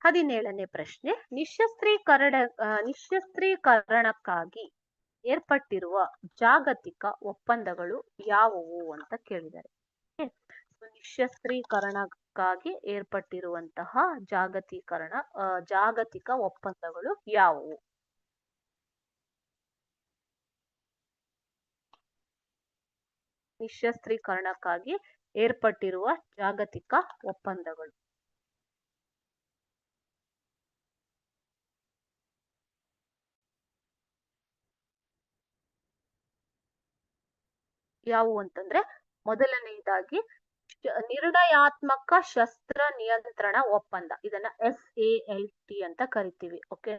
17ನೇ ಪ್ರಶ್ನೆ, ನಿಶ್ಯಸ್ತ್ರೀಕರಣಕ್ಕಾಗಿ ಏರ್ಪಟ್ಟಿರುವ ಜಾಗತಿಕ ಒಪ್ಪಂದಗಳು ಯಾವುವು ಅಂತ ಕೇಳಿದ್ದಾರೆ. ನಿಶ್ಯಸ್ತ್ರೀಕರಣಕ್ಕಾಗಿ ಏರ್ಪಟ್ಟಿರುವಂತಹ ಜಾಗತಿಕ ಒಪ್ಪಂದಗಳು ಯಾವುವು? ನಿಶ್ಯಸ್ತ್ರೀಕರಣಕ್ಕಾಗಿ ಏರ್ಪಟ್ಟಿರುವ ಜಾಗತಿಕ ಒಪ್ಪಂದಗಳು ಯಾವುವು ಅಂತಂದ್ರೆ, ಮೊದಲನೆಯದಾಗಿ ನಿರ್ಣಯಾತ್ಮಕ ಶಸ್ತ್ರ ನಿಯಂತ್ರಣ ಒಪ್ಪಂದ, ಇದನ್ನ SALT ಅಂತ ಕರಿತೀವಿ. ಓಕೆ,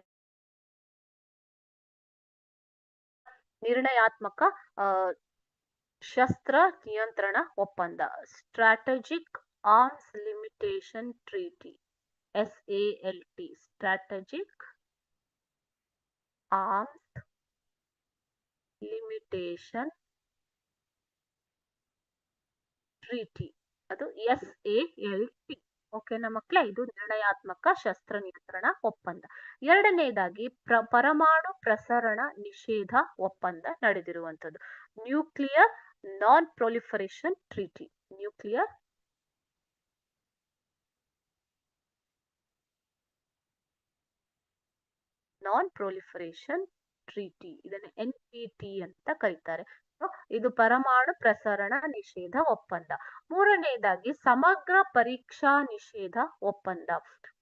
ನಿರ್ಣಯಾತ್ಮಕ ಶಸ್ತ್ರ ನಿಯಂತ್ರಣ ಒಪ್ಪಂದ, strategic arms limitation treaty, SALT, strategic arms limitation treaty, ಅದು SALT. ಓಕೆನಾ ಮಕ್ಕಳೇ, ಇದು ನಿರ್ಣಯಾತ್ಮಕ ಶಸ್ತ್ರ ನಿಯಂತ್ರಣ ಒಪ್ಪಂದ. ಎರಡನೇದಾಗಿ ಪರಮಾಣು ಪ್ರಸರಣ ನಿಷೇಧ ಒಪ್ಪಂದ ನಡೆದಿರುವಂತದ್ದು, ನ್ಯೂಕ್ಲಿಯರ್ ನಾನ್ ಪ್ರೊಲಿಫರೇಷನ್ ಟ್ರೀಟಿ. ನ್ಯೂಕ್ಲಿಯರ್ ನಾನ್ ಪ್ರೊಲಿಫರೇಷನ್ ಟ್ರೀಟಿ, ಇದನ್ನ NPT ಅಂತ ಕರೀತಾರೆ. ಇದು ಪರಮಾಣು ಪ್ರಸರಣ ನಿಷೇಧ ಒಪ್ಪಂದ. ಮೂರನೆಯದಾಗಿ ಸಮಗ್ರ ಪರೀಕ್ಷಾ ನಿಷೇಧ ಒಪ್ಪಂದ,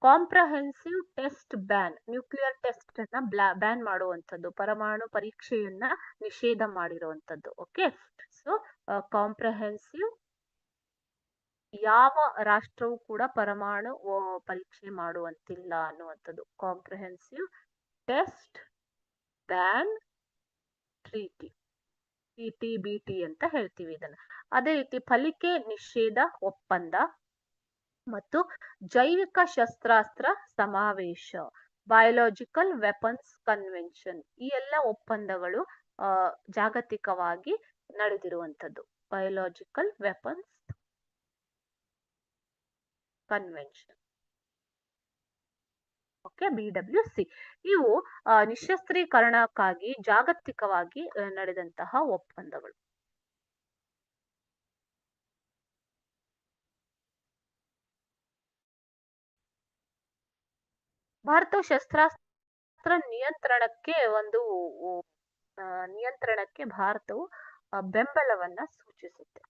comprehensive test ban, nuclear test ಅನ್ನ ಬ್ಯಾನ್ ಮಾಡುವಂಥದ್ದು, ಪರಮಾಣು ಪರೀಕ್ಷೆಯನ್ನ ನಿಷೇಧ ಮಾಡಿರುವಂತದ್ದು. ಓಕೆ, ಸೊ ಕಾಂಪ್ರಹೆನ್ಸಿವ್, ಯಾವ ರಾಷ್ಟ್ರವು ಕೂಡ ಪರಮಾಣು ಪರೀಕ್ಷೆ ಮಾಡುವಂತಿಲ್ಲ ಅನ್ನುವಂಥದ್ದು, comprehensive test ban treaty, TBT ಅಂತ ಹೇಳ್ತೀವಿ ಇದನ್ನ. ಅದೇ ರೀತಿ ಫಲಿಕೆ ನಿಷೇಧ ಒಪ್ಪಂದ ಮತ್ತು ಜೈವಿಕ ಶಸ್ತ್ರಾಸ್ತ್ರ ಸಮಾವೇಶ, ಬಯೋಲಾಜಿಕಲ್ ವೆಪನ್ಸ್ ಕನ್ವೆನ್ಷನ್, ಈ ಎಲ್ಲ ಒಪ್ಪಂದಗಳು ಜಾಗತಿಕವಾಗಿ ನಡೆದಿರುವಂತದ್ದು, biological weapons convention. Okay, BWC. ಇವು ನಿಶ್ಯಸ್ತ್ರೀಕರಣಕ್ಕಾಗಿ ಜಾಗತಿಕವಾಗಿ ನಡೆದಂತಹ ಒಪ್ಪಂದಗಳು. ಭಾರತ ಶಸ್ತ್ರಾಸ್ತ್ರ ನಿಯಂತ್ರಣಕ್ಕೆ ಭಾರತವು ಬೆಂಬಲವನ್ನ ಸೂಚಿಸುತ್ತೆ.